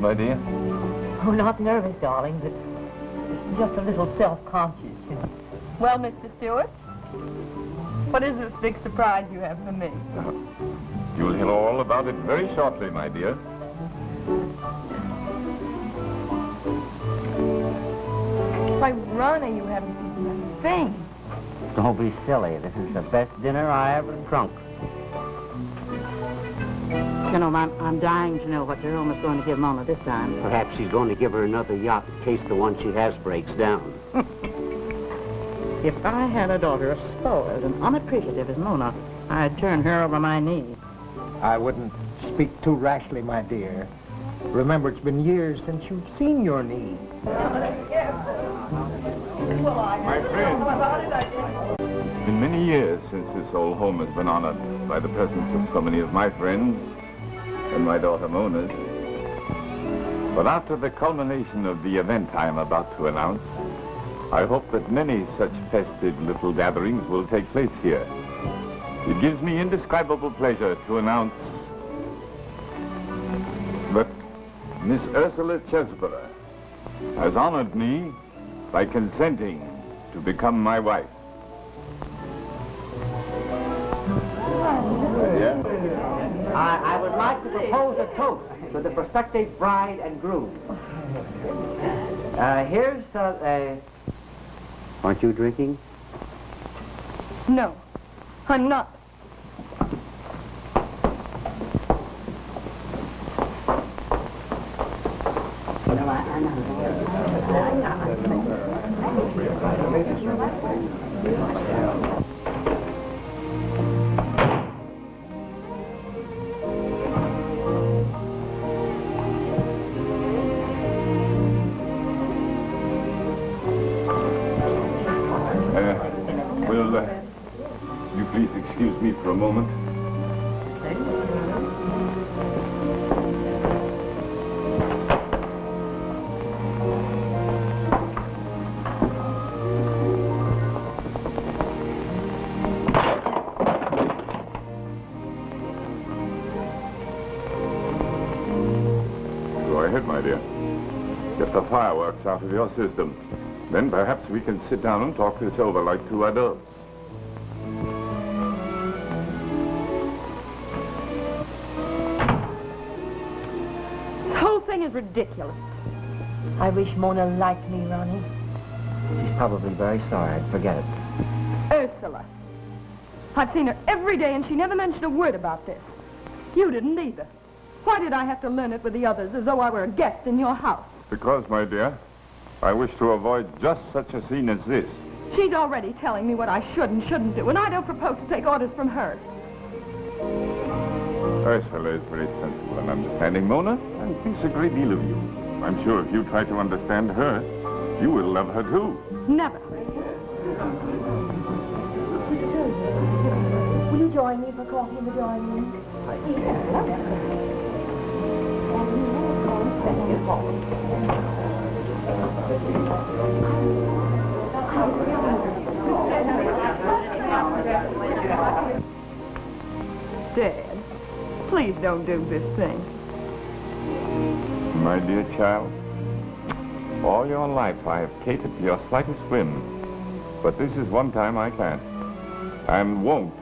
My dear? Oh, not nervous, darling, but just a little self-conscious, you know. Well, Mr. Stewart, what is this big surprise you have for me? You'll hear all about it very shortly, my dear. Why, Ronnie, you haven't eaten a thing. Don't be silly. This is the best dinner I ever drunk. You know, I'm dying to know what Jerome is going to give Mona this time. Perhaps he's going to give her another yacht in case the one she has breaks down. If I had a daughter as spoiled and unappreciative as Mona, I'd turn her over my knees. I wouldn't speak too rashly, my dear. Remember, it's been years since you've seen your knee. My friend, it's been many years since this old home has been honored by the presence of so many of my friends and my daughter Mona's. But after the culmination of the event I am about to announce, I hope that many such festive little gatherings will take place here. It gives me indescribable pleasure to announce that Miss Ursula Chesborough has honored me by consenting to become my wife. I would like to propose a toast to the prospective bride and groom. Here's Aren't you drinking? No, I'm not. You please excuse me for a moment. Go ahead, my dear. Get the fireworks out of your system. Then perhaps we can sit down and talk this over like two adults. Is ridiculous. I wish Mona liked me, Ronnie. She's probably very sorry. Forget it. Ursula. I've seen her every day and she never mentioned a word about this. You didn't either. Why did I have to learn it with the others as though I were a guest in your house? Because, my dear, I wish to avoid just such a scene as this. She's already telling me what I should and shouldn't do, and I don't propose to take orders from her. Ursula is very sensible and understanding, Mona, and thinks a great deal of you. I'm sure if you try to understand her, you will love her too. Never. Will you join me for coffee in the drawing room? Dad, please don't do this thing. My dear child, all your life I have catered to your slightest whim, but this is one time I can't. and won't.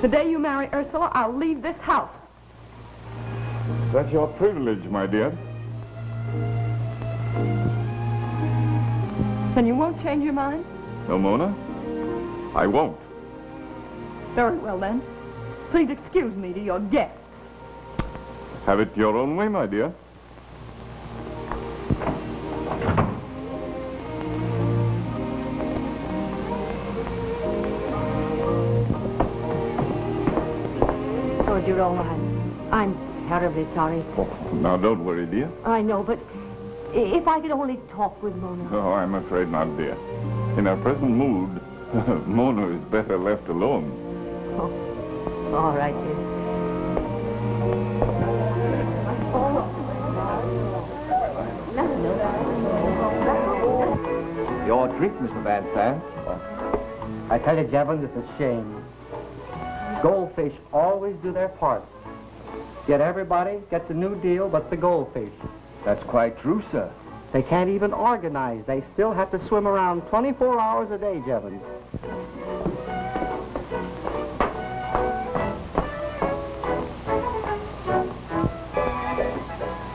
The day you marry Ursula, I'll leave this house. That's your privilege, my dear. Then you won't change your mind? No, Mona, I won't. Very well, then. Please excuse me to your guests. Have it your own way, my dear. Oh, Jerome, I'm terribly sorry. Oh, now, don't worry, dear. I know, but if I could only talk with Mona. Oh, I'm afraid not, dear. In our present mood, Mona is better left alone. Oh, all right, dear. Your drink, Mr. Van Sant. I tell you, Jevons, it's a shame. Goldfish always do their part. Yet everybody gets a new deal but the goldfish. That's quite true, sir. They can't even organize. They still have to swim around 24 hours a day, Jevons.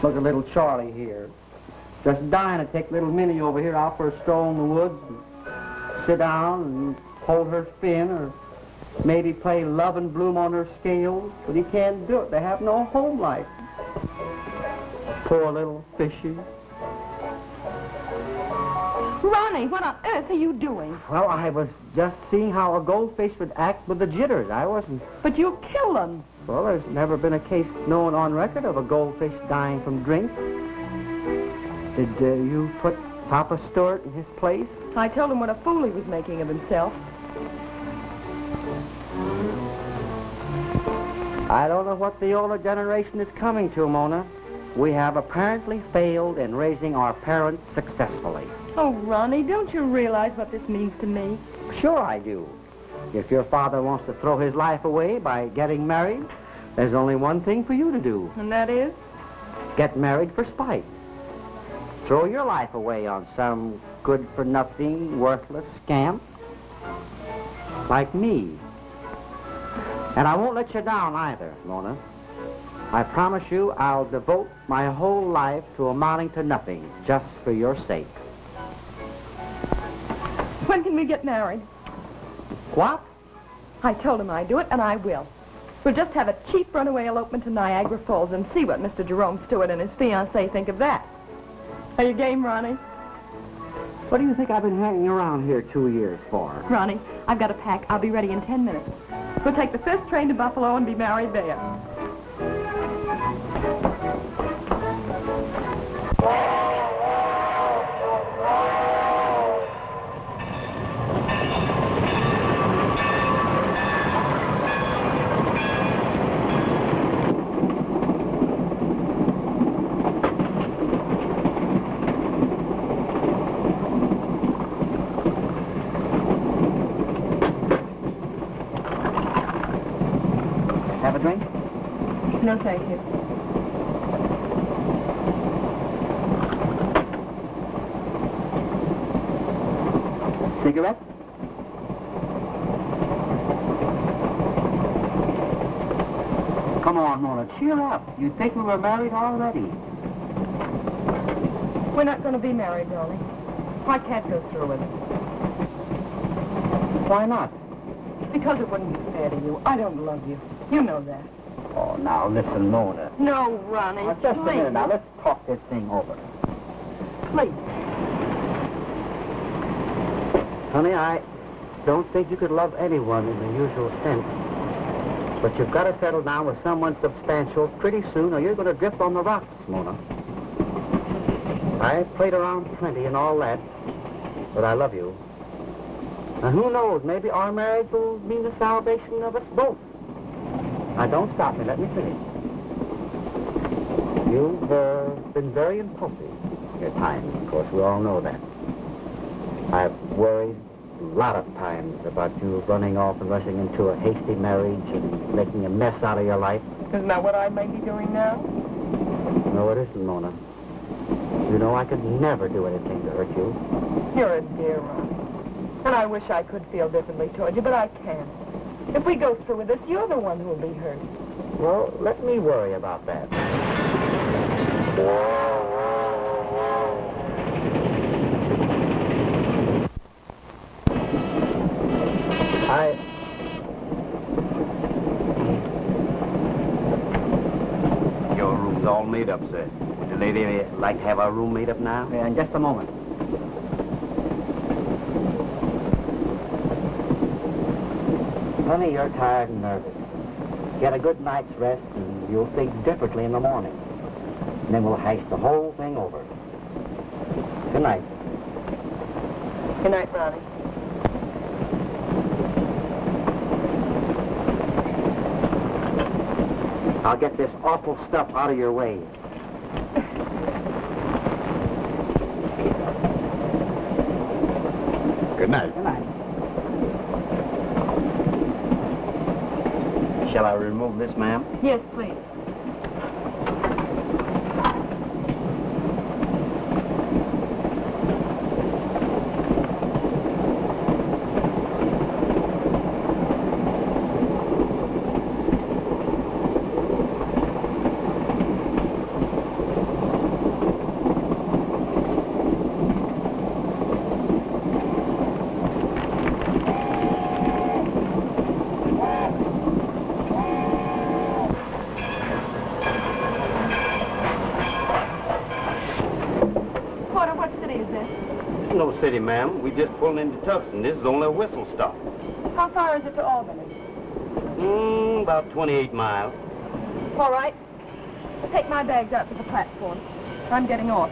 Look at little Charlie here. Just dying to take little Minnie over here out for a stroll in the woods and sit down and hold her fin or maybe play love and bloom on her scales, but he can't do it. They have no home life. Poor little fishy. Ronnie, what on earth are you doing? Well, I was just seeing how a goldfish would act with the jitters. I wasn't... But you'll kill them. Well, there's never been a case known on record of a goldfish dying from drink. Did you put Papa Stewart in his place? I told him what a fool he was making of himself. I don't know what the older generation is coming to, Mona. We have apparently failed in raising our parents successfully. Oh, Ronnie, don't you realize what this means to me? Sure I do. If your father wants to throw his life away by getting married, there's only one thing for you to do. And that is? Get married for spite. Throw your life away on some good-for-nothing, worthless scamp like me. And I won't let you down either, Mona. I promise you I'll devote my whole life to amounting to nothing just for your sake. When can we get married? What? I told him I'd do it, and I will. We'll just have a cheap runaway elopement to Niagara Falls and see what Mr. Jerome Stewart and his fiancée think of that. Are you game, Ronnie? What do you think I've been hanging around here 2 years for? Ronnie, I've got to pack. I'll be ready in 10 minutes. We'll take the first train to Buffalo and be married there. Have a drink? No, thank you. Cigarette? Come on, Mona, cheer up. You'd think we were married already. We're not going to be married, Ronnie. I can't go through with it. Why not? Because it wouldn't be fair to you. I don't love you. You know that. Oh, now, listen, Mona. No, Ronnie, Now, just a please. minute. Now, let's talk this thing over. Please. Honey, I don't think you could love anyone in the usual sense. But you've got to settle down with someone substantial pretty soon, or you're going to drift on the rocks, Mona. I played around plenty and all that, but I love you. And who knows, maybe our marriage will mean the salvation of us both. Now, don't stop me. Let me finish. You've been very impulsive at times. Of course, we all know that. I've worried a lot of times about you running off and rushing into a hasty marriage and making a mess out of your life. Isn't that what I may be doing now? No, it isn't, Mona. You know I could never do anything to hurt you. You're a dear, Ronnie. And I wish I could feel differently toward you, but I can't. If we go through with this, you're the one who will be hurt. Well, let me worry about that. Your room's all made up, sir. Would the lady like to have our room made up now? Yeah, in just a moment. Honey, you're tired and nervous. Get a good night's rest, and you'll think differently in the morning. And then we'll hash the whole thing over. Good night. Good night, Ronnie. I'll get this awful stuff out of your way. Good night. Good night. Shall I remove this, ma'am? Yes, please. No city, ma'am. We just pulled into Tucson. This is only a whistle stop. How far is it to Albany? About 28 miles. All right. Take my bags out to the platform. I'm getting off.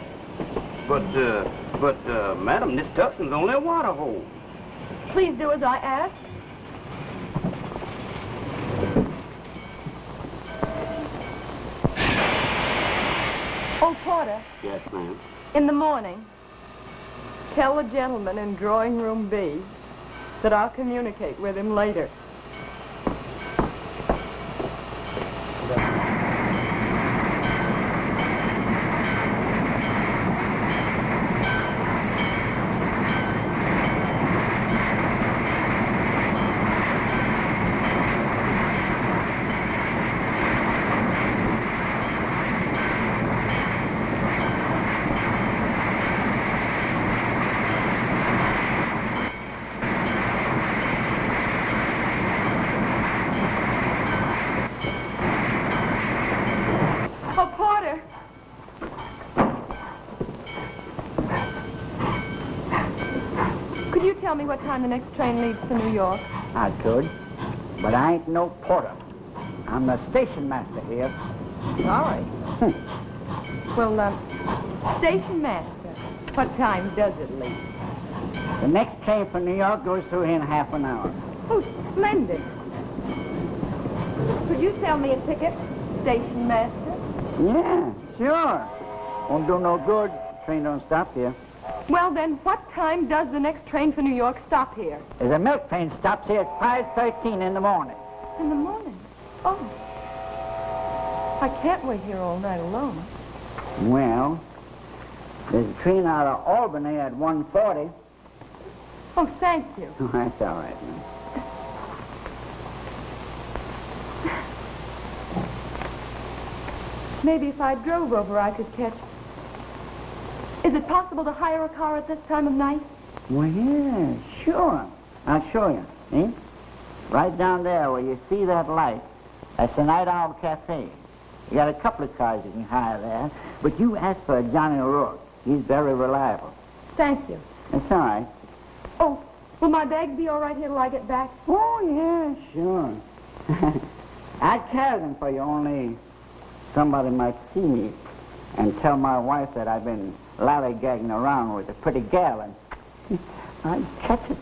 But, madam, this Tucson's only a water hole. Please do as I ask. Oh, Porter. Yes, ma'am. In the morning, tell the gentleman in drawing room B that I'll communicate with him later. Tell me what time the next train leaves for New York. I could, but I ain't no porter. I'm the station master here. All right. Well, station master, what time does it leave? The next train for New York goes through here in half an hour. Oh, splendid. Could you sell me a ticket, station master? Yeah, sure. Won't do no good. Train don't stop here. Well, then, what time does the next train for New York stop here? There's a milk train stops here at 5:13 in the morning. In the morning? Oh. I can't wait here all night alone. Well, there's a train out of Albany at 1:40. Oh, thank you. That's all right, man. Maybe if I drove over, I could catch... Is it possible to hire a car at this time of night? Well, yeah, sure. I'll show you, eh? Right down there where you see that light, that's the Night Owl Cafe. You got a couple of cars you can hire there, but you ask for Johnny O'Rourke. He's very reliable. Thank you. That's all right. Oh, will my bags be all right here till I get back? Oh, yeah, sure. I'd carry them for you, only somebody might see me and tell my wife that I've been lollygagging around with a pretty gal, and I'd catch it.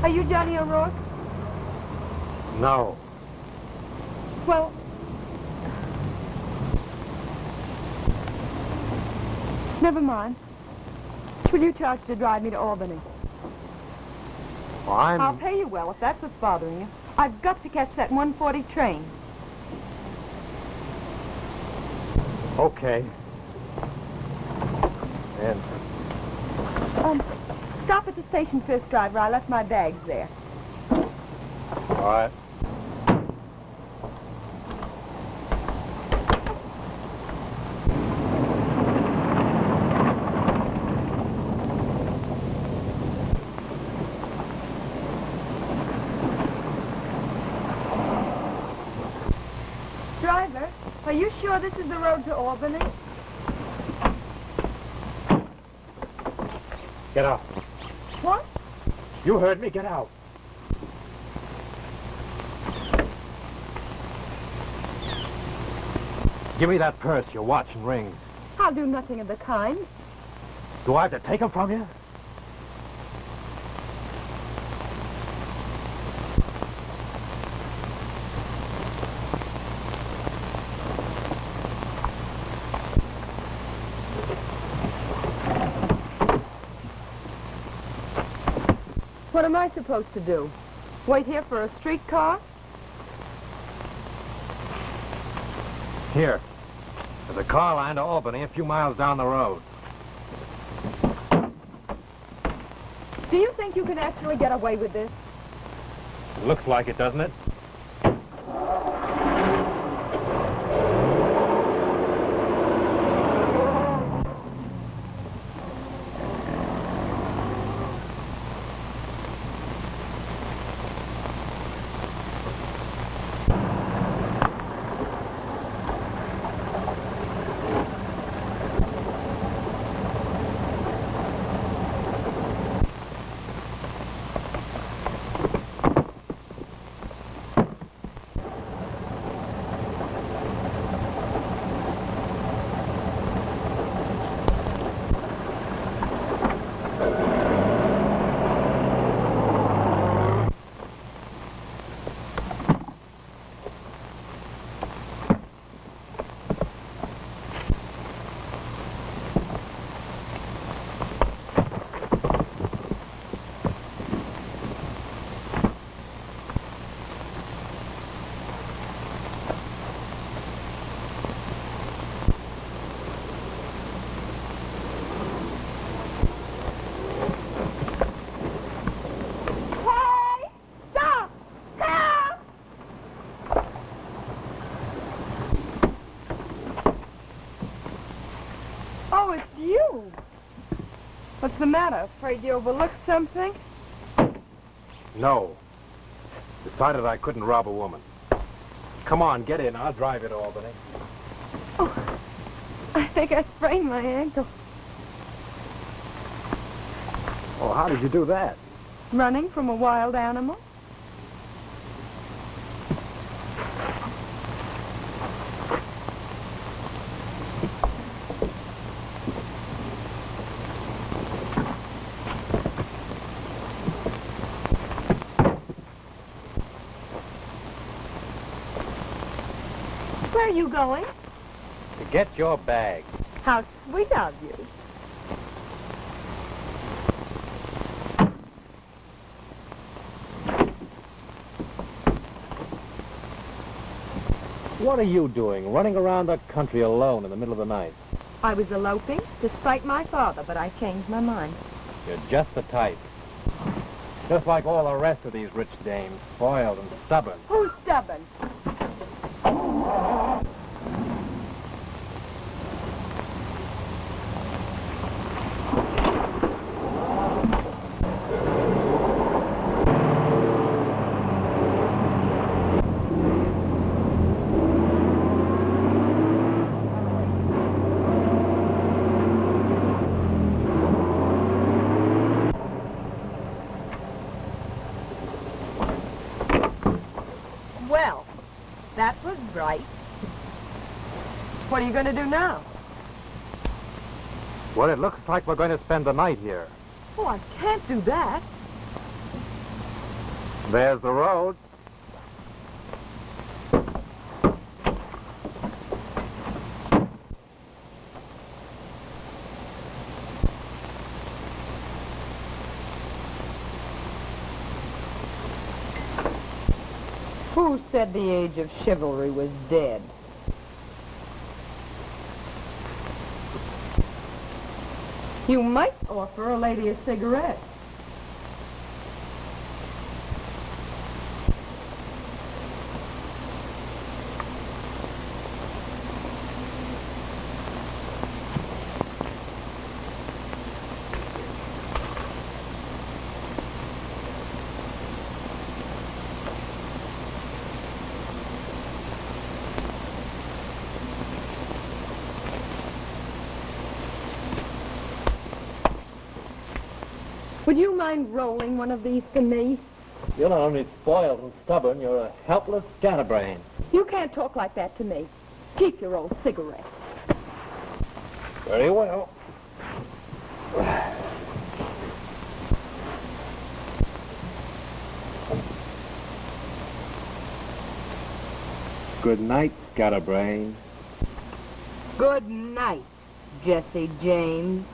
Are you Johnny O'Rourke? No. Well, never mind. Will you charge to drive me to Albany? Well, I'll pay you well if that's what's bothering you. I've got to catch that 1:40 train. Okay. And Stop at the station first, driver. I left my bags there. all right. Driver, are you sure this is the road to Albany? Get out. What? You heard me. Get out. Give me that purse, your watch and rings. I'll do nothing of the kind. Do I have to take them from you? What am I supposed to do? Wait here for a streetcar? Here. There's a car line to Albany a few miles down the road. Do you think you can actually get away with this? Looks like it, doesn't it? Oh, it's you. What's the matter? Afraid you overlooked something? No. Decided I couldn't rob a woman. Come on, get in. I'll drive you to Albany. Oh, I think I sprained my ankle. Oh, how did you do that? Running from a wild animal? Where are you going? To get your bag. How sweet of you. What are you doing, running around the country alone in the middle of the night? I was eloping, despite my father, but I changed my mind. You're just the type. Just like all the rest of these rich dames, spoiled and stubborn. Who's stubborn? Well, that was bright. What are you going to do now? Well, it looks like we're going to spend the night here. Oh, I can't do that. There's the road. Who said the age of chivalry was dead? You might offer a lady a cigarette. Would you mind rolling one of these for me? You're not only spoiled and stubborn, you're a helpless scatterbrain. You can't talk like that to me. Keep your old cigarette. Very well. Good night, scatterbrain. Good night, Jesse James.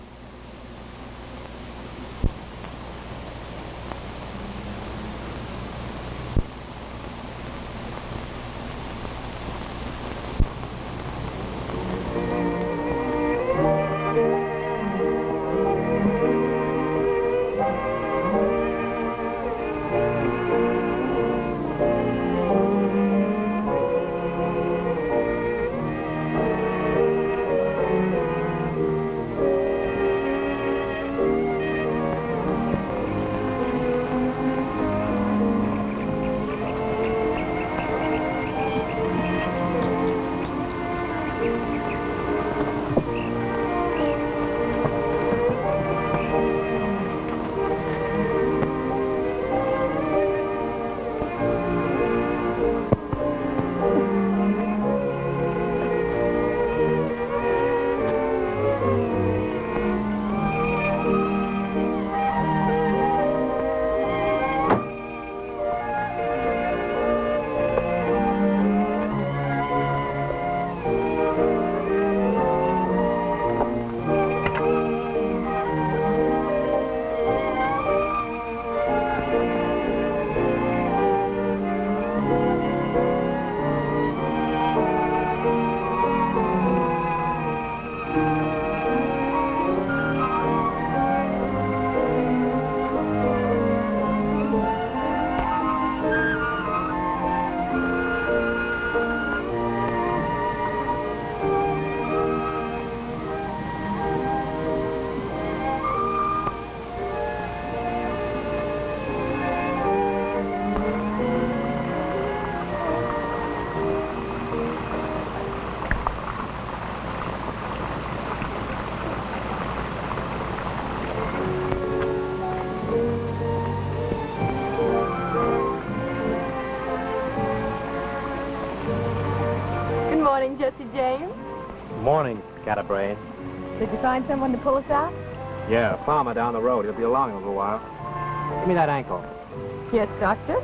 Morning, Jesse James. Morning, scatterbrain. Did you find someone to pull us out? Yeah, a farmer down the road. He'll be along in a little while. Give me that ankle. Yes, Doctor.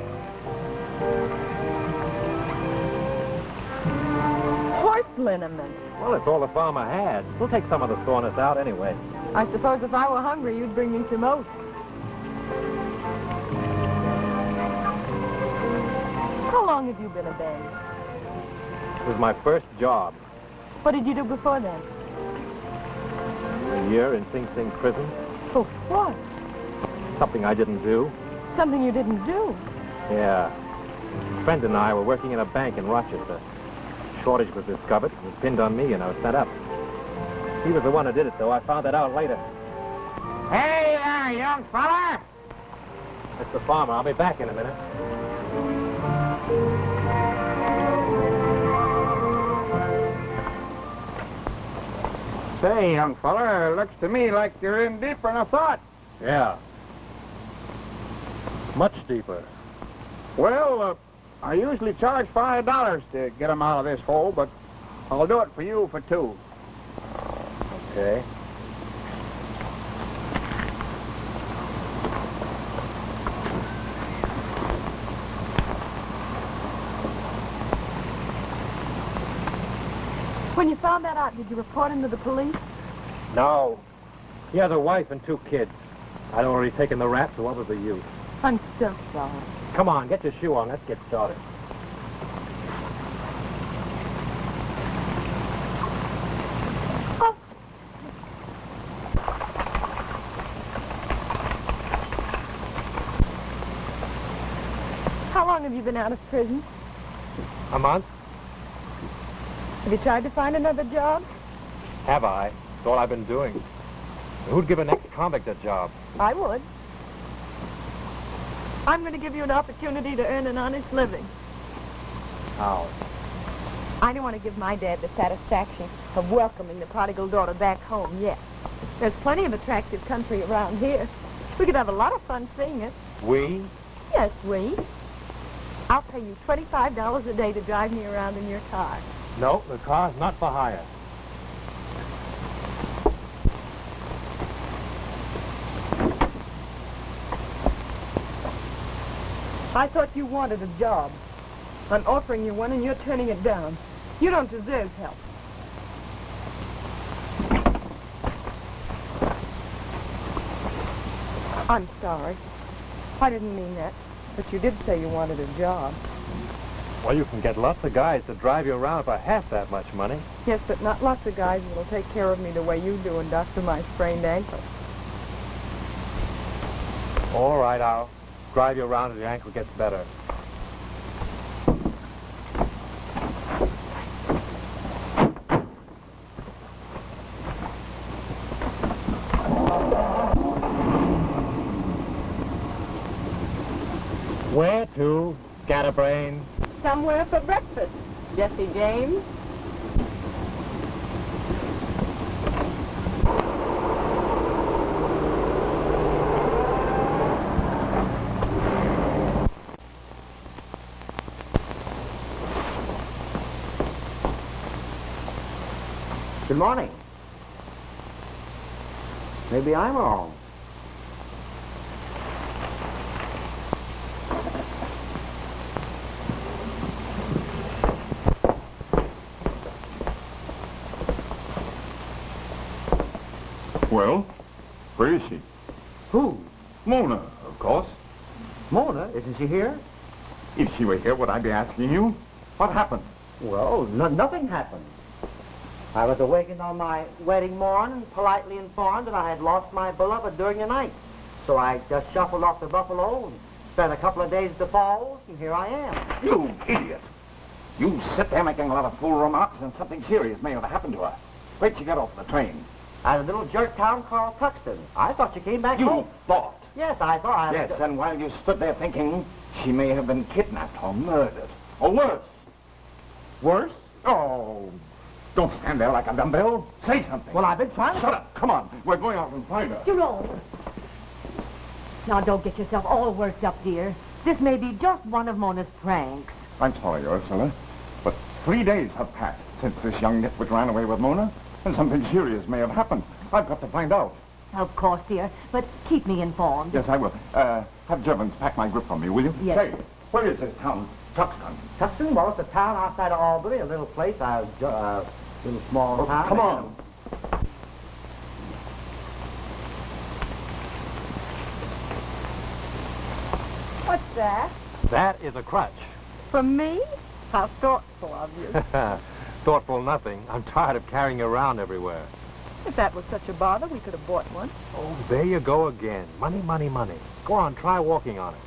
Horse liniment. Well, it's all the farmer has. We'll take some of the soreness out anyway. I suppose if I were hungry, you'd bring me some oats. How long have you been a babe? This is my first job. What did you do before then? A year in Sing Sing prison. For what? Something I didn't do. Something you didn't do. Yeah. A friend and I were working in a bank in Rochester. Shortage was discovered. It was pinned on me and I was sent up. He was the one who did it, though. I found that out later. Hey there, young fella. That's the farmer. I'll be back in a minute. Say, young fella, looks to me like you're in deeper than I thought. Yeah. Much deeper. Well, I usually charge $5 to get 'em out of this hole, but I'll do it for you for $2. Okay. When you found that out, did you report him to the police? No. He has a wife and 2 kids. I'd already taken the rap, so what was the use? I'm so sorry. Come on, get your shoe on. Let's get started. Oh. How long have you been out of prison? A month? Have you tried to find another job? Have I? That's all I've been doing. Who'd give an ex-convict a job? I would. I'm going to give you an opportunity to earn an honest living. How? I don't want to give my dad the satisfaction of welcoming the prodigal daughter back home yet. There's plenty of attractive country around here. We could have a lot of fun seeing it. We? Yes, we. I'll pay you $25 a day to drive me around in your car. No, the car's not for hire. I thought you wanted a job. I'm offering you one and you're turning it down. You don't deserve help. I'm sorry. I didn't mean that. But you did say you wanted a job. Well, you can get lots of guys to drive you around for half that much money. Yes, but not lots of guys will take care of me the way you do and doctor my sprained ankle. All right, I'll drive you around till your ankle gets better. Where to, scatterbrain? Somewhere for breakfast, Jesse James. Good morning. Maybe I'm wrong. Well, where is she? Who? Mona, of course. Mona? Isn't she here? If she were here, would I be asking you? What happened? Well, nothing happened. I was awakened on my wedding morn and politely informed that I had lost my beloved during the night. So I just shuffled off to Buffalo and spent a couple of days at the falls, and here I am. You idiot. You sit there making a lot of fool remarks and something serious may have happened to her. Where'd she get off the train? At a little jerk town called Tuxton. I thought you came back You home. thought? Yes, I thought I Yes, was... and while you stood there thinking she may have been kidnapped or murdered. Or worse. Worse? Oh, don't stand there like a dumbbell. Say something. Well, I've been trying to... Shut up. Come on. We're going out and find her. Jerome. Now, don't get yourself all worked up, dear. This may be just one of Mona's pranks. I'm sorry, Ursula, but 3 days have passed since this young nitwit ran away with Mona, and something serious may have happened. I've got to find out. Of course, dear, but keep me informed. Yes, I will. Have Jevons pack my grip for me, will you? Yes. Say, where is this town? Tuxton. Tuxton? Well, it's a town outside of Albany, a little place, little small town. Come on. What's that? That is a crutch. For me? How thoughtful of you. Thoughtful nothing. I'm tired of carrying you around everywhere. If that was such a bother, we could have bought one. Oh, there you go again. Money, money, money. Go on, try walking on it.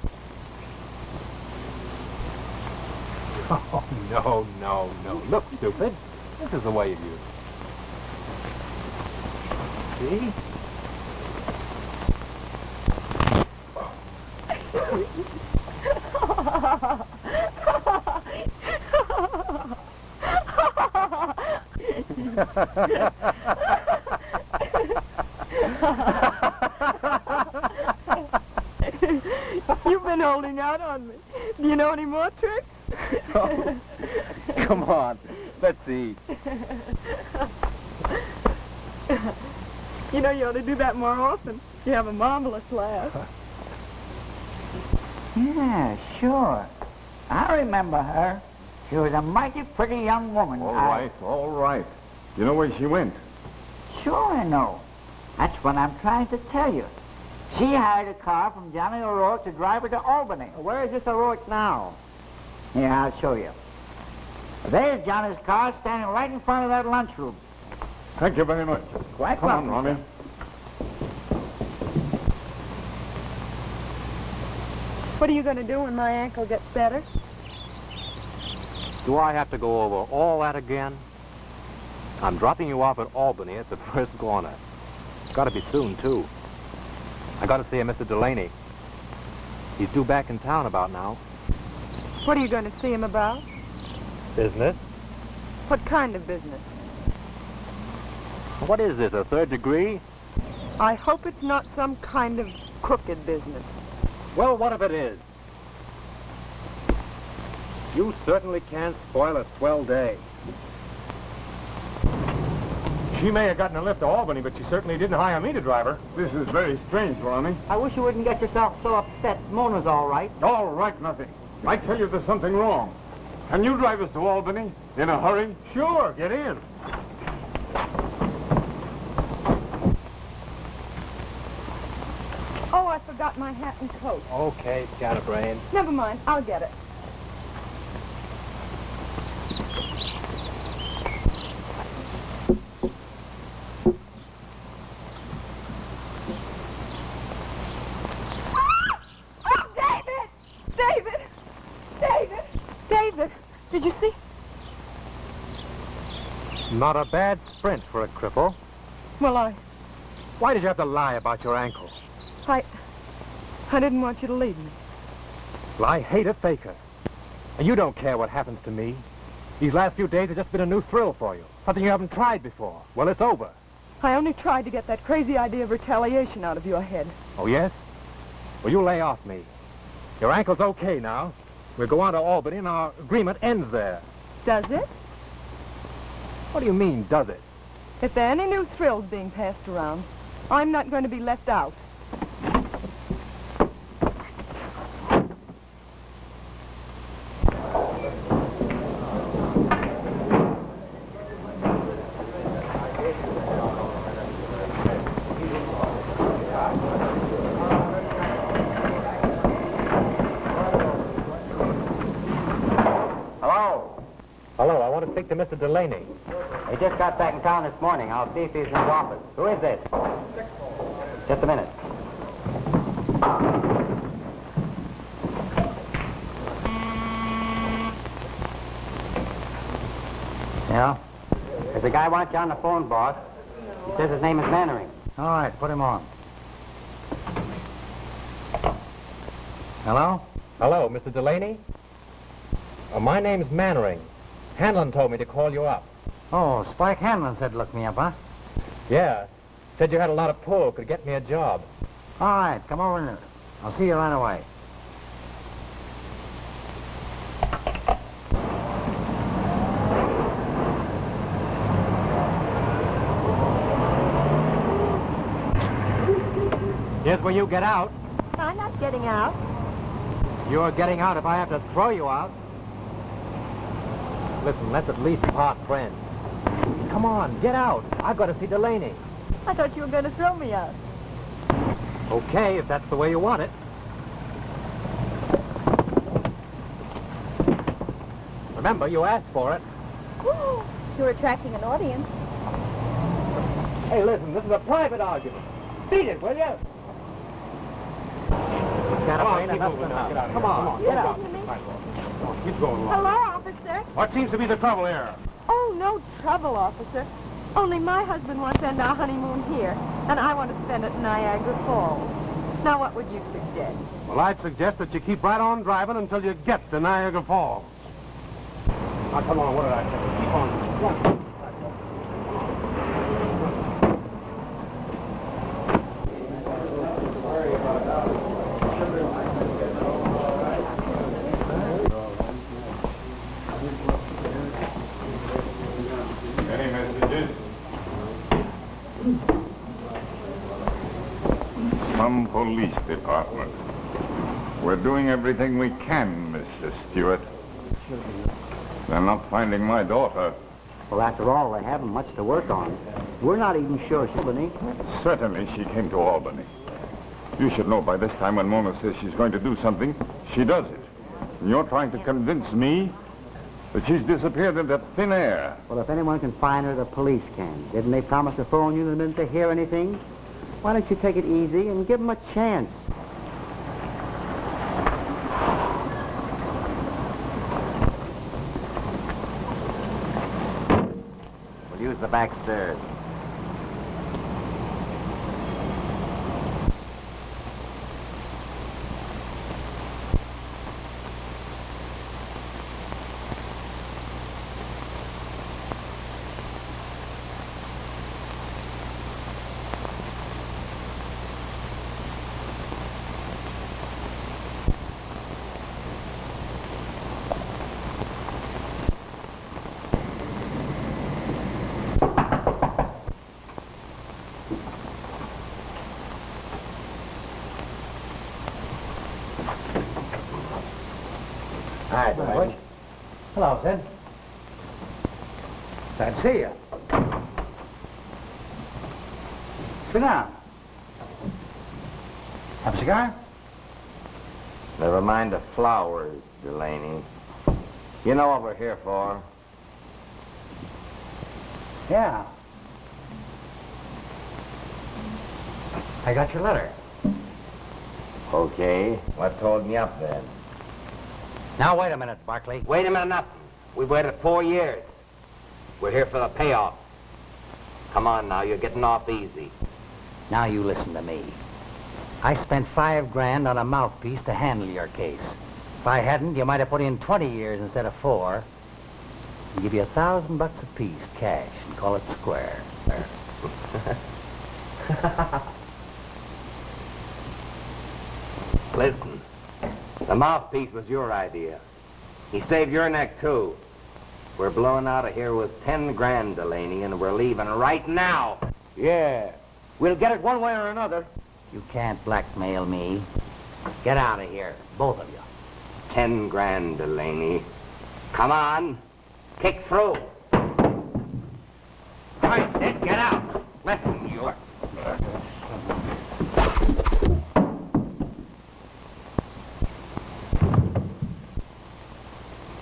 Oh, no, no, no. Look, stupid. This is the way you use it. See? You've been holding out on me. Do you know any more tricks? Oh, come on. Let's eat. You know, you ought to do that more often. You have a marvelous laugh. Yeah, sure. I remember her. She was a mighty pretty young woman. All right, all right. You know where she went? Sure I know. That's what I'm trying to tell you. She hired a car from Johnny O'Rourke to drive her to Albany. Where is this O'Rourke now? Here, I'll show you. There's Johnny's car standing right in front of that lunchroom. Thank you very much. Quite Come on, welcome. Ronnie. What are you going to do when my ankle gets better? Do I have to go over all that again? I'm dropping you off at Albany at the first corner. It's got to be soon, too. I got to see Mr. Delaney. He's due back in town about now. What are you going to see him about? Business? What kind of business? What is this, a third degree? I hope it's not some kind of crooked business. Well, what if it is? You certainly can't spoil a swell day. She may have gotten a lift to Albany, but she certainly didn't hire me to drive her. This is very strange, Ronnie. I wish you wouldn't get yourself so upset. Mona's all right. All right, nothing. I tell you there's something wrong. Can you drive us to Albany in a hurry? Sure, get in. Oh, I forgot my hat and coat. Okay, scatterbrain. Never mind, I'll get it. Did you see? Not a bad sprint for a cripple. Well, Why did you have to lie about your ankle? I didn't want you to leave me. Well, I hate a faker. And you don't care what happens to me. These last few days have just been a new thrill for you. Something you haven't tried before. Well, it's over. I only tried to get that crazy idea of retaliation out of your head. Oh, yes? Well, you lay off me. Your ankle's okay now. We'll go on to Albany, and our agreement ends there. Does it? What do you mean, does it? If there are any new thrills being passed around, I'm not going to be left out. Hello, I want to speak to Mr. Delaney. He just got back in town this morning. I'll see if he's in his office. Who is this? Just a minute. Yeah? There's a guy wants you on the phone, boss. He says his name is Mannering. All right, put him on. Hello? Hello, Mr. Delaney? My name's Mannering. Hanlon told me to call you up. Oh, Spike Hanlon said look me up, huh? Yeah. Said you had a lot of pull, could get me a job. All right, come over and I'll see you right away. Here's where you get out. I'm not getting out. You're getting out if I have to throw you out. Listen, let's at least part friends. Come on, get out. I've got to see Delaney. I thought you were going to throw me out. Okay, if that's the way you want it. Remember, you asked for it. Ooh, you're attracting an audience. Hey, listen, this is a private argument. Beat it, will you? Come on, keep moving now. Get out of here. Come on, Get out. Keep going along. Hello, officer. What seems to be the trouble here? Oh, no trouble, officer. Only my husband wants to end our honeymoon here, and I want to spend it in Niagara Falls. Now, what would you suggest? Well, I'd suggest that you keep right on driving until you get to Niagara Falls. Now, come on, what did I say? Keep on. Come on. Any messages? Some police department. We're doing everything we can, Mr. Stewart. They're not finding my daughter. Well, after all, they haven't much to work on. We're not even sure she's Albany. Certainly she came to Albany. You should know by this time when Mona says she's going to do something, she does it. And you're trying to convince me that she's disappeared into thin air. Well, if anyone can find her, the police can. Didn't they promise to phone you the minute they hear anything? Why don't you take it easy and give them a chance? We'll use the back stairs. Hi, Delaney. Hello, Sid. Glad to see you. Sit down. Have a cigar? Never mind the flowers, Delaney. You know what we're here for. Yeah. I got your letter. Okay. What's holding you up then? Now, wait a minute, Barkley. Wait a minute, nothing. We've waited 4 years. We're here for the payoff. Come on now, you're getting off easy. Now you listen to me. I spent $5 grand on a mouthpiece to handle your case. If I hadn't, you might have put in 20 years instead of 4. I'll give you $1,000 apiece, cash, and call it square. Listen, the mouthpiece was your idea. He saved your neck, too. We're blowing out of here with 10 grand, Delaney, and we're leaving right now. Yeah. We'll get it one way or another. You can't blackmail me. Get out of here, both of you. 10 grand, Delaney. Come on. Kick through. Right, Sid, get out. Listen, you...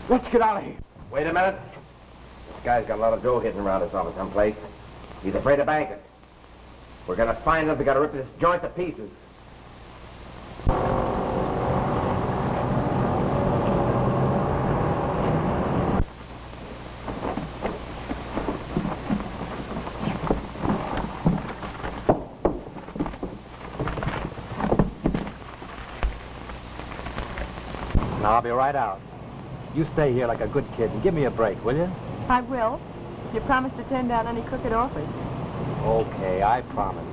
Let's get out of here. Wait a minute. This guy's got a lot of dough hidden around his office someplace. He's afraid to bank it. We're gonna find him. We gotta rip this joint to pieces. Now, I'll be right out. You stay here like a good kid and give me a break, will you? I will. You promise to turn down any crooked offers. Okay, I promise.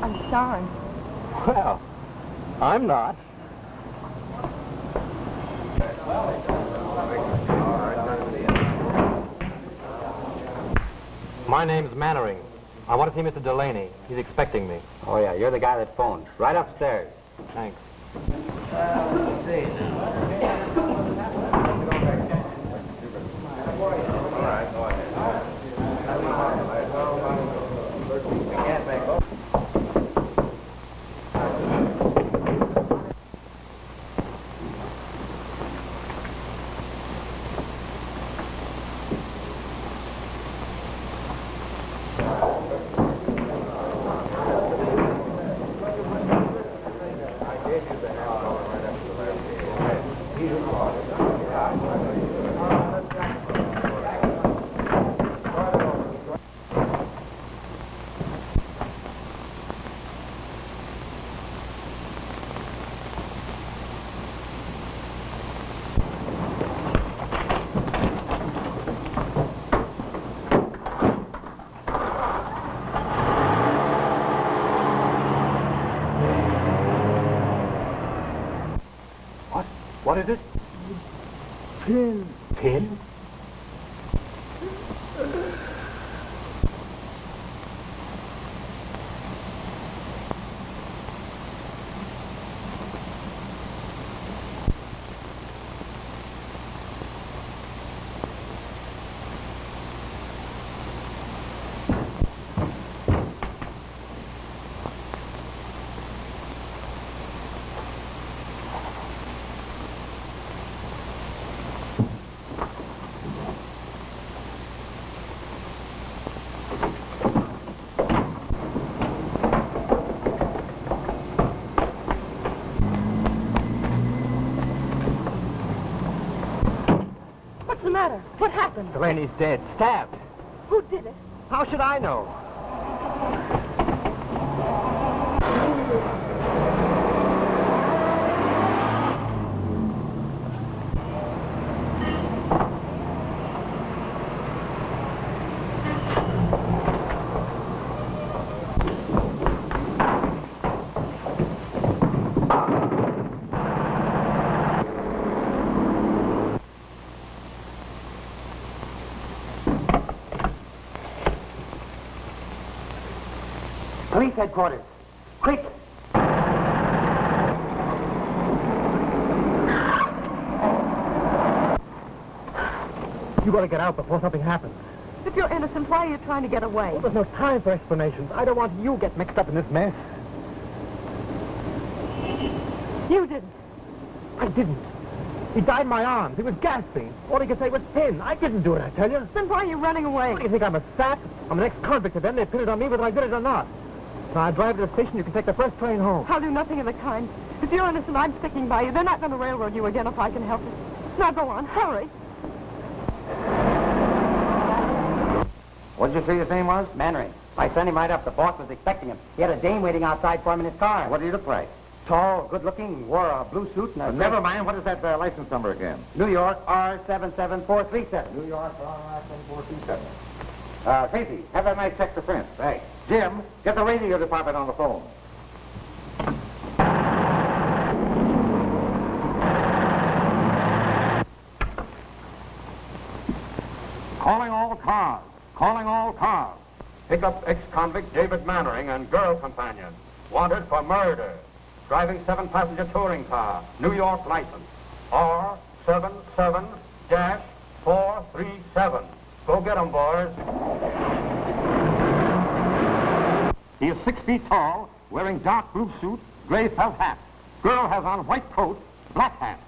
I'm sorry. Well, I'm not. My name's Mannering. I want to see Mr. Delaney. He's expecting me. Oh, yeah, you're the guy that phoned. Right upstairs. Thanks. What is it? Pin. Pin? happened? Delaney's dead. Stabbed. Who did it? How should I know? Police headquarters. Quick! You gotta get out before something happens. If you're innocent, why are you trying to get away? Well, there's no time for explanations. I don't want you to get mixed up in this mess. You didn't. I didn't. He died in my arms. He was gasping. All he could say was pin. I didn't do it, I tell you. Then why are you running away? What do you think, I'm a sap? I'm an ex-convict, and then they pin it on me whether I did it or not. Now, I drive to the station. You can take the first train home. I'll do nothing of the kind. If you're innocent, I'm sticking by you. They're not going to railroad you again if I can help it. Now go on, hurry. What did you say his name was? Mannering. I sent him right up. The boss was expecting him. He had a dame waiting outside for him in his car. What did he look like? Tall, good-looking, wore a blue suit and a... Never mind. What is that license number again? New York R77437. New York, R77437. Tracy, have that nice check the fence. Right. Jim, get the radio department on the phone. Calling all cars. Calling all cars. Pick up ex-convict David Mannering and girl companion. Wanted for murder. Driving 7-passenger touring car. New York license. R77-437. Go get 'em, boys. He is 6 feet tall, wearing dark blue suit, gray felt hat. Girl has on white coat, black hat.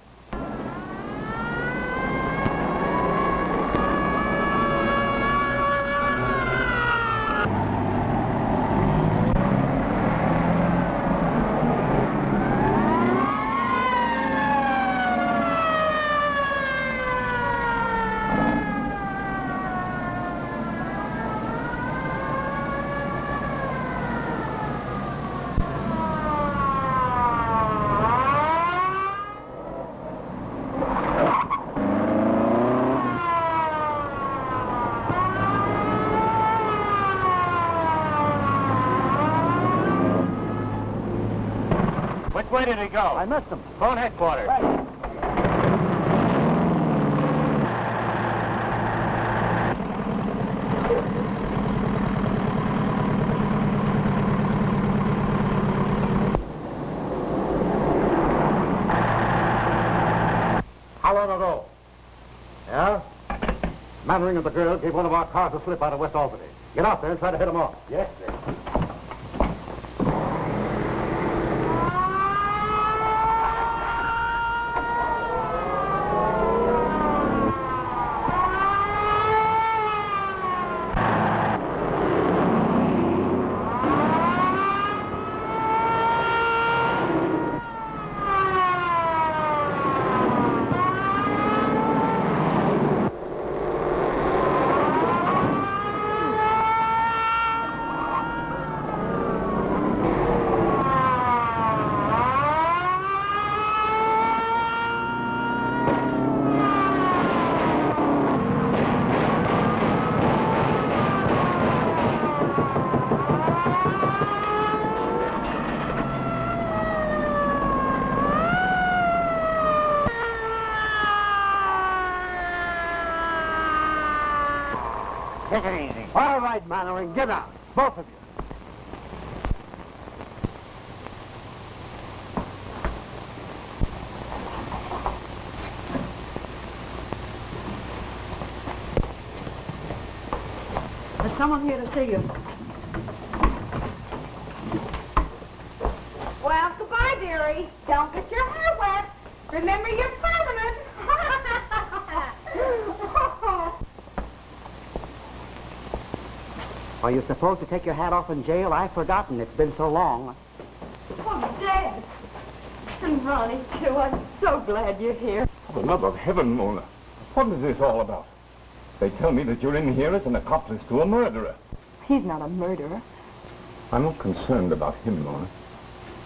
Which way did he go? I missed him. Phone headquarters. Right. How long ago? Yeah? Mannering and the girl gave one of our cars a slip out of West Albany. Get out there and try to hit him off. Yes, sir. Take it easy. All right, Mannering, get out. Both of you. There's someone here to see you. Well, goodbye, dearie. Don't get your hair wet. Remember you're permanent. Are you supposed to take your hat off in jail? I've forgotten. It's been so long. Oh, Dad. And Ronnie, too. I'm so glad you're here. For the love of heaven, Mona. What is this all about? They tell me that you're in here as an accomplice to a murderer. He's not a murderer. I'm not concerned about him, Mona.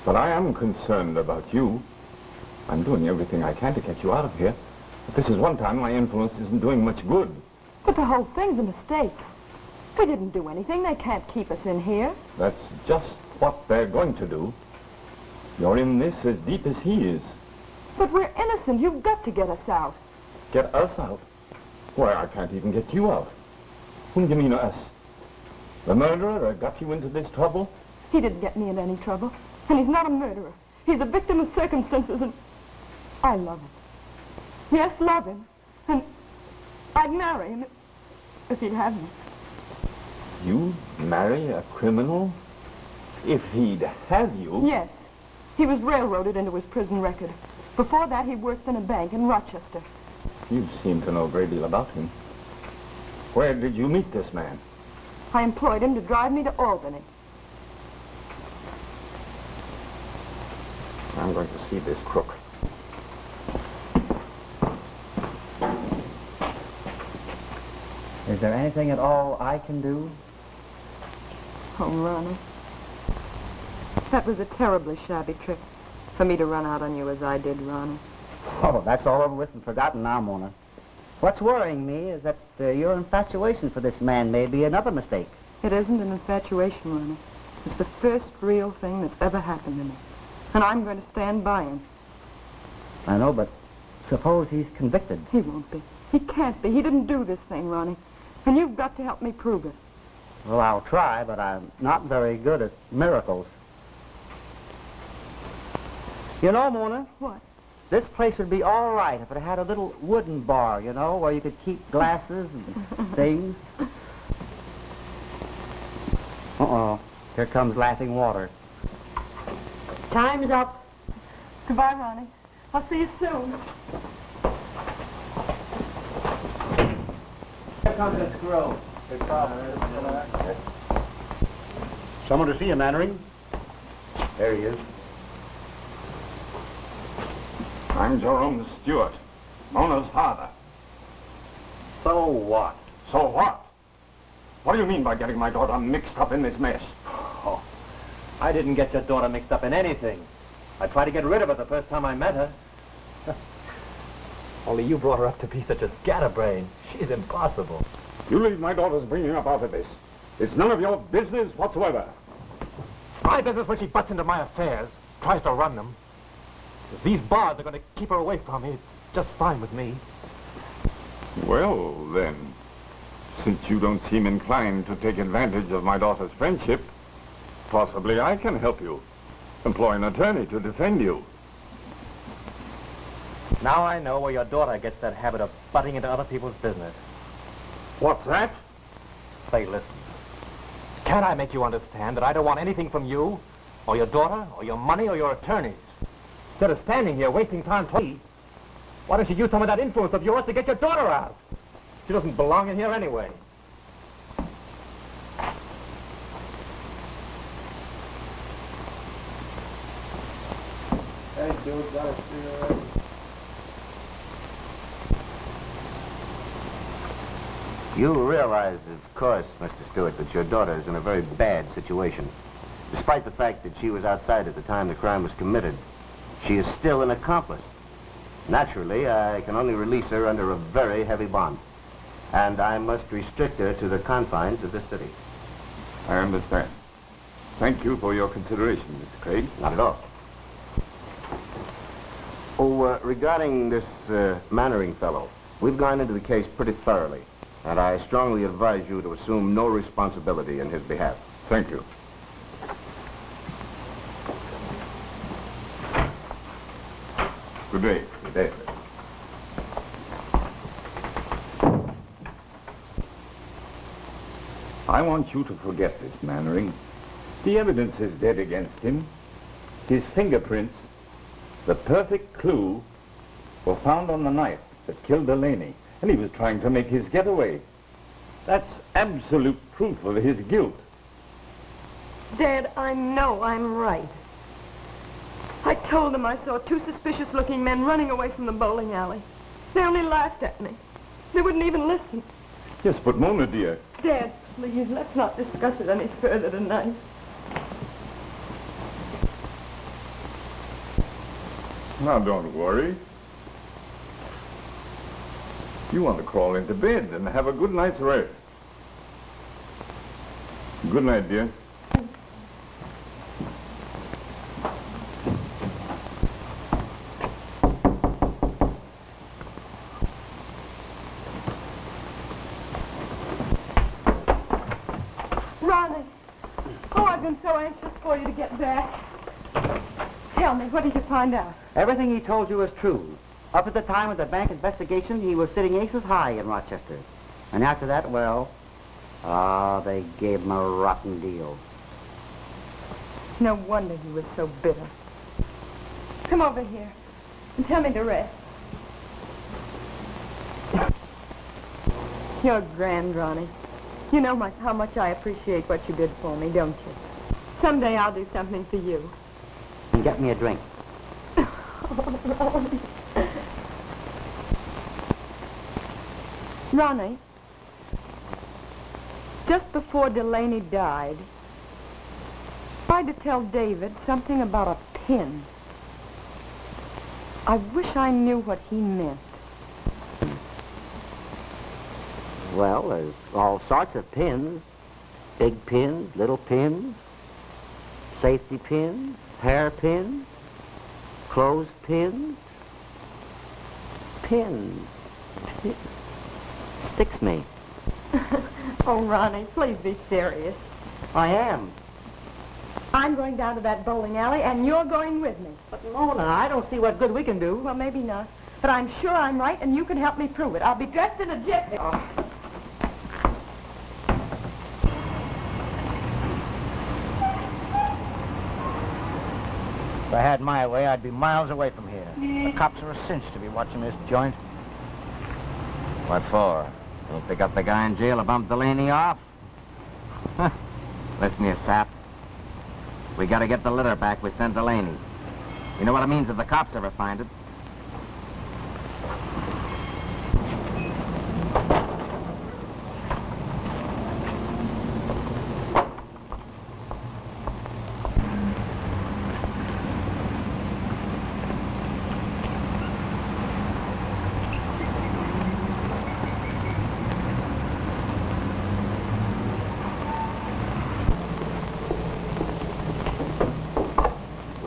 But I am concerned about you. I'm doing everything I can to get you out of here. But this is one time my influence isn't doing much good. But the whole thing's a mistake. We didn't do anything. They can't keep us in here. That's just what they're going to do. You're in this as deep as he is. But we're innocent. You've got to get us out. Get us out? Why, I can't even get you out. Whom do you mean us? The murderer that got you into this trouble? He didn't get me into any trouble. And he's not a murderer. He's a victim of circumstances, and I love him. Yes, love him. And I'd marry him if he'd have me. You marry a criminal? If he'd have you? Yes. He was railroaded into his prison record. Before that, he worked in a bank in Rochester. You seem to know a great deal about him. Where did you meet this man? I employed him to drive me to Albany. I'm going to see this crook. Is there anything at all I can do? Oh, Ronnie. That was a terribly shabby trick for me to run out on you as I did, Ronnie. Oh, that's all over with and forgotten now, Mona. What's worrying me is that your infatuation for this man may be another mistake. It isn't an infatuation, Ronnie. It's the first real thing that's ever happened to me. And I'm going to stand by him. I know, but suppose he's convicted. He won't be. He can't be. He didn't do this thing, Ronnie. And you've got to help me prove it. Well, I'll try, but I'm not very good at miracles. You know, Mona? What? This place would be all right if it had a little wooden bar, you know, where you could keep glasses and things. Uh-oh. Here comes laughing water. Time's up. Goodbye, Ronnie. I'll see you soon. Here comes the squirrel. Someone to see you, Mannering? There he is. I'm Jerome Stewart, Mona's father. So what? So what? What do you mean by getting my daughter mixed up in this mess? Oh, I didn't get your daughter mixed up in anything. I tried to get rid of her the first time I met her. Only you brought her up to be such a scatterbrain. She's impossible. You leave my daughter's bringing up out of this. It's none of your business whatsoever. My business when she butts into my affairs, tries to run them. If these bars are going to keep her away from me, it's just fine with me. Well, then, since you don't seem inclined to take advantage of my daughter's friendship, possibly I can help you. Employ an attorney to defend you. Now I know where your daughter gets that habit of butting into other people's business. What's that? Say, listen. Can't I make you understand that I don't want anything from you, or your daughter, or your money, or your attorneys? Instead of standing here wasting time talking, why don't you use some of that influence of yours to get your daughter out? She doesn't belong in here anyway. Hey, dude, got a cigarette? You realize, of course, Mr. Stewart, that your daughter is in a very bad situation. Despite the fact that she was outside at the time the crime was committed, she is still an accomplice. Naturally, I can only release her under a very heavy bond. And I must restrict her to the confines of this city. I understand. Thank you for your consideration, Mr. Craig. Not at all. Oh, regarding this Mannering fellow, we've gone into the case pretty thoroughly. And I strongly advise you to assume no responsibility in his behalf. Thank you. Good day. Good day. I want you to forget this, Mannering. The evidence is dead against him. His fingerprints, the perfect clue, were found on the knife that killed Delaney, and he was trying to make his getaway. That's absolute proof of his guilt. Dad, I know I'm right. I told them I saw two suspicious-looking men running away from the bowling alley. They only laughed at me. They wouldn't even listen. Yes, but Mona, dear. Dad, please, let's not discuss it any further tonight. Now, don't worry. You want to crawl into bed and have a good night's rest. Good night, dear. Ronnie. Oh, I've been so anxious for you to get back. Tell me, what did you find out? Everything he told you is true. Up at the time of the bank investigation, he was sitting aces high in Rochester. And after that, well, they gave him a rotten deal. No wonder he was so bitter. Come over here and tell me the rest. You're grand, Ronnie. You know how much I appreciate what you did for me, don't you? Someday I'll do something for you. And get me a drink. Ronnie. Ronnie, just before Delaney died, I had to tell David something about a pin. I wish I knew what he meant. Well, there's all sorts of pins. Big pins, little pins, safety pins, hair pins, clothes pins. Pins. Sticks me. Oh, Ronnie, please be serious. I am. I'm going down to that bowling alley, and you're going with me. But Mona, I don't see what good we can do. Well, maybe not. But I'm sure I'm right, and you can help me prove it. I'll be dressed in a jiffy. If I had my way, I'd be miles away from here. The cops are a cinch to be watching this joint. What for? You'll pick up the guy in jail or bump Delaney off? Listen, you sap. We gotta get the litter back we sent Delaney. You know what it means if the cops ever find it?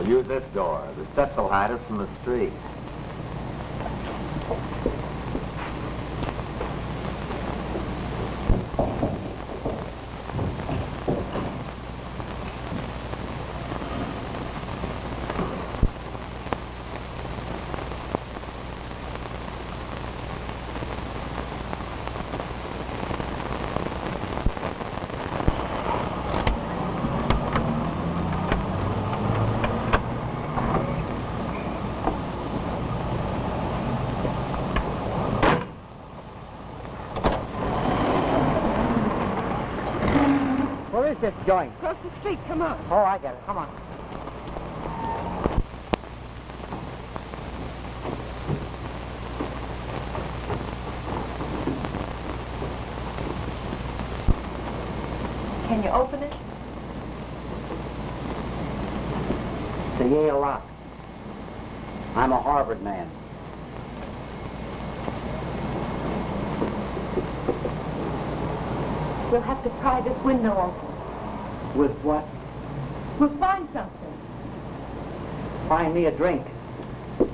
Use this door. The steps will hide us from the street. This joint. Across the street, come on. Oh, I get it. Come on. Can you open it? It's a Yale lock. I'm a Harvard man. We'll have to pry this window open. With what? We'll find something. Find me a drink.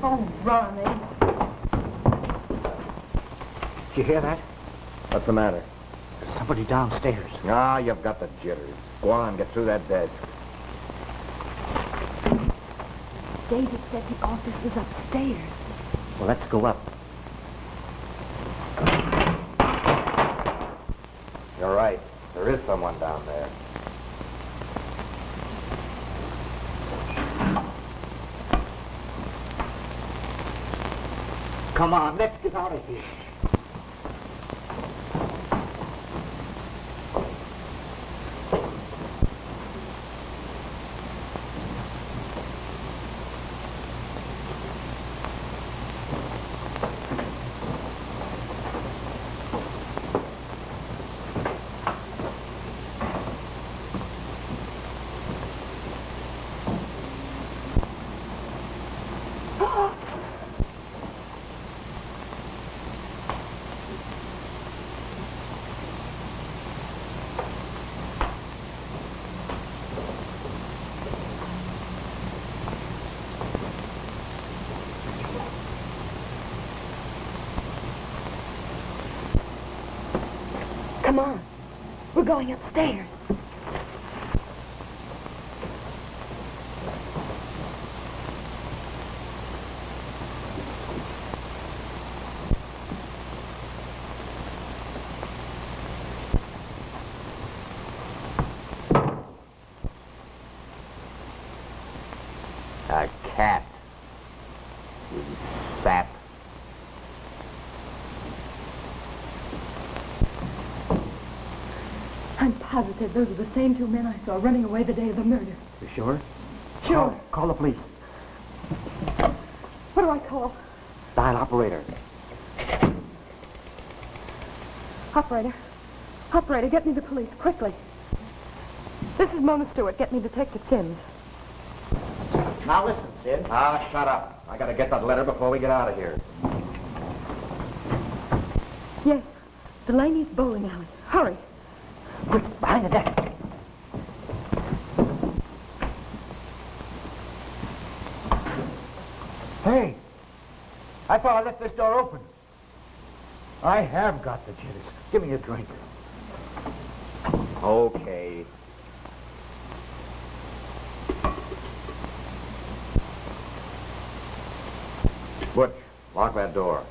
Oh, Ronnie. Did you hear that? What's the matter? There's somebody downstairs. Ah, you've got the jitters. Go on, get through that desk. David said the office was upstairs. Well, let's go up. You're right. There is someone down there. Come on, let's get out of here. Come on. We're going upstairs. A cat. You sap. I'm positive those are the same two men I saw running away the day of the murder. You sure? Sure. Call the police. What do I call? Dial operator. Operator. Operator, get me the police, quickly. This is Mona Stewart. Get me Detective Sims. Now listen, Sid. Ah, shut up. I gotta get that letter before we get out of here. Yes, Delaney's bowling alley. Hurry. Quick, behind the desk. Hey, I thought I left this door open. I have got the jitters. Give me a drink. Okay. Butch, lock that door.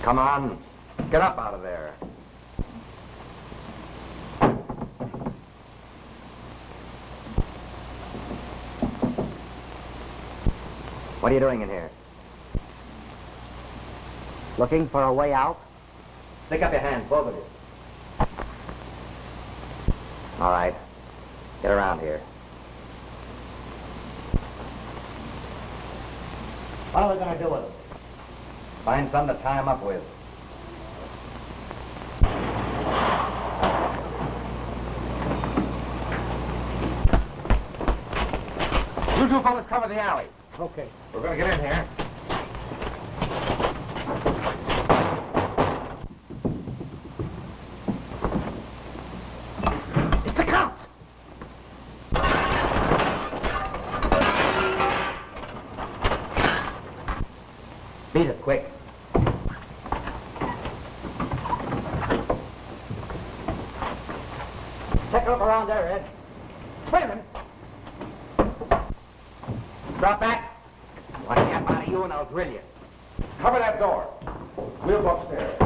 Come on. Get up out of there. What are you doing in here? Looking for a way out? Stick up your hands, both of you. All right. Get around here. What are we going to do with him? Find something to tie him up with. You two fellas cover the alley. Okay. We're going to get in here. It's the cops! Beat it, quick. Take a look around there, Ed. Wait a minute. Drop back. Want to get out of you and I'll drill you. Cover that door. We'll go upstairs.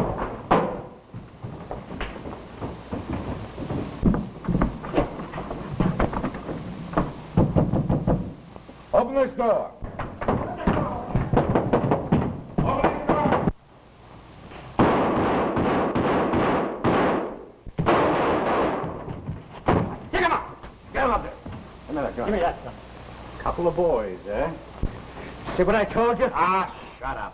Open this door. Get him up. Get him up there. Another gun. Give me that gun. Couple of boys, eh? See what I told you? Ah, shut up.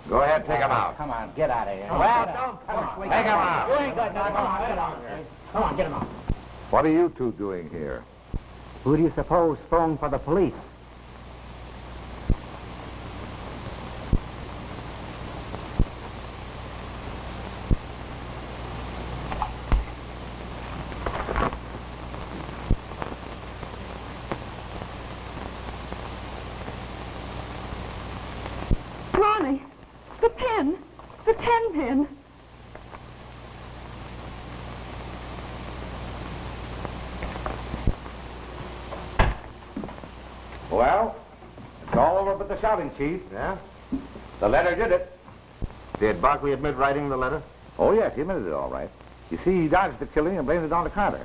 Go ahead, take them out. Come on, get out of here. Well, don't come on. Take 'em out. You ain't got nothing. Come on, get out there. Come on, get him out. What are you two doing here? Who do you suppose phoned for the police? Ronnie, the pin. The 10 pin. Well, it's all over but the shouting, Chief. Yeah? The letter did it. Did Barkley admit writing the letter? Oh, yes, he admitted it all right. You see, he dodged the killing and blamed it on to Carter.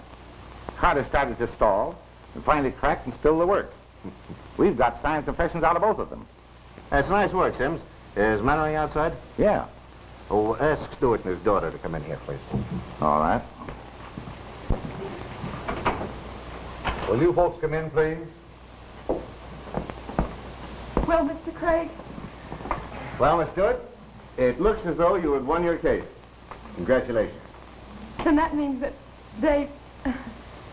Carter started to stall and finally cracked and spilled the works. We've got signed confessions out of both of them. That's nice work, Sims. Is Mannering outside? Yeah. Oh, ask Stewart and his daughter to come in here, please. All right. Will you folks come in, please? Well, Mr. Craig, Well, Miss Stewart, it looks as though you had won your case. Congratulations. then that means that they...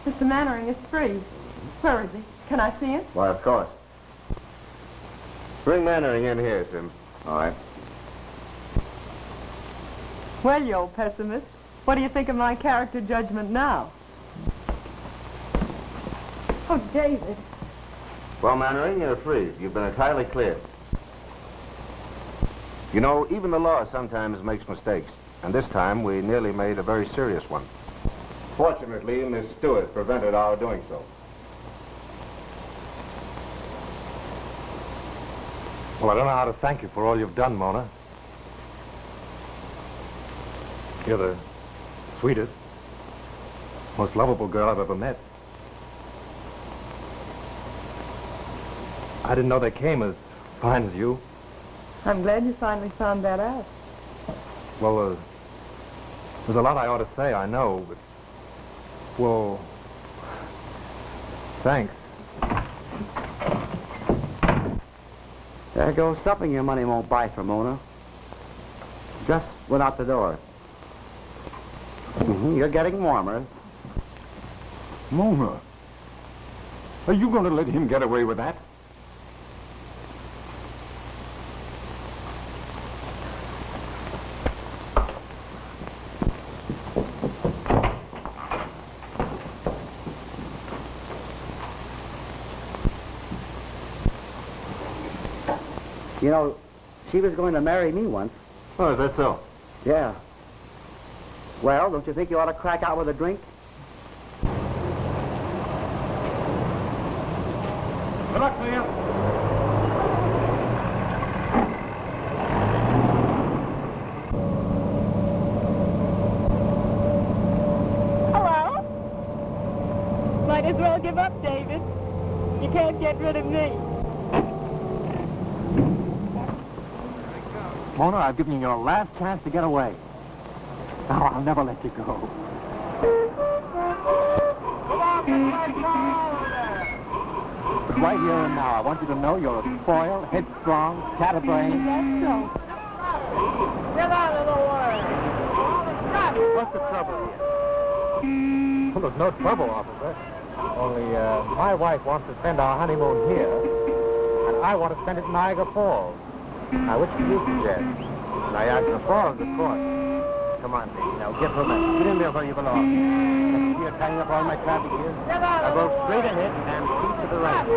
Mr. Mannering is free. Where is he? Can I see him? Why, of course. Bring Mannering in here, Sims. All right. Well, you old pessimist. What do you think of my character judgment now? Oh, David. Well, Mannering, you're free. You've been entirely cleared. You know, even the law sometimes makes mistakes. And this time, we nearly made a very serious one. Fortunately, Miss Stewart prevented our doing so. Well, I don't know how to thank you for all you've done, Mona. You're the sweetest, most lovable girl I've ever met. I didn't know they came as fine as you. I'm glad you finally found that out. Well, there's a lot I ought to say, I know, but... Well... Thanks. There goes something your money won't buy for Mona. Just went out the door. You're getting warmer. Mona, are you going to let him get away with that? You know, she was going to marry me once. Oh, is that so? Yeah. Well, don't you think you ought to crack out with a drink? Good luck to you. Hello? Might as well give up, David. You can't get rid of me. Mona, I've given you your last chance to get away. Now, I'll never let you go. Come on, get my car over there. But right here and now, I want you to know you're a spoiled, headstrong, scatterbrained. That's so. Get out of the way. What's the trouble here? Well, there's no trouble, officer. Only, my wife wants to spend our honeymoon here, and I want to spend it in Niagara Falls. Now, which do you suggest? Niagara Falls, of course. Come on, baby. Now, get from it. Get in there where you belong. See you're tying up all my traffic here? Now, go straight ahead and keep to the right.